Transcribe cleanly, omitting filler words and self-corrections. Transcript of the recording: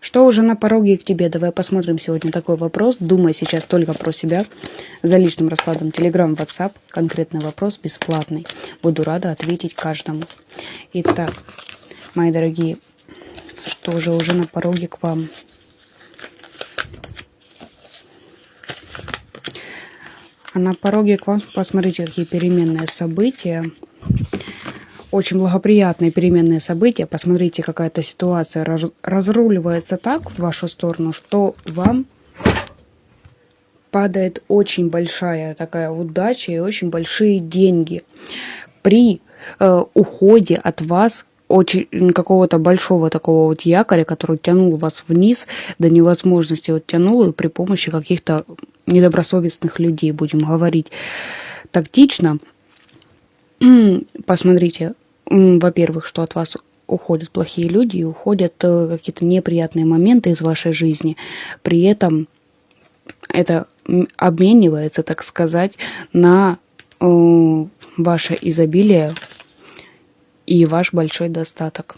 Что уже на пороге к тебе? Давай посмотрим сегодня такой вопрос. Думай сейчас только про себя. За личным раскладом Telegram, WhatsApp. Конкретный вопрос, бесплатный. Буду рада ответить каждому. Итак, мои дорогие, что же уже на пороге к вам? А на пороге к вам, посмотрите, какие переменные события. Очень благоприятные переменные события. Посмотрите, какая-то ситуация разруливается так в вашу сторону, что вам падает очень большая такая удача и очень большие деньги. При уходе от вас очень какого-то большого такого вот якоря, который тянул вас вниз до невозможности, вот тянул, и при помощи каких-то недобросовестных людей, будем говорить тактично. Посмотрите, во-первых, что от вас уходят плохие люди и уходят какие-то неприятные моменты из вашей жизни. При этом это обменивается, так сказать, на ваше изобилие и ваш большой достаток.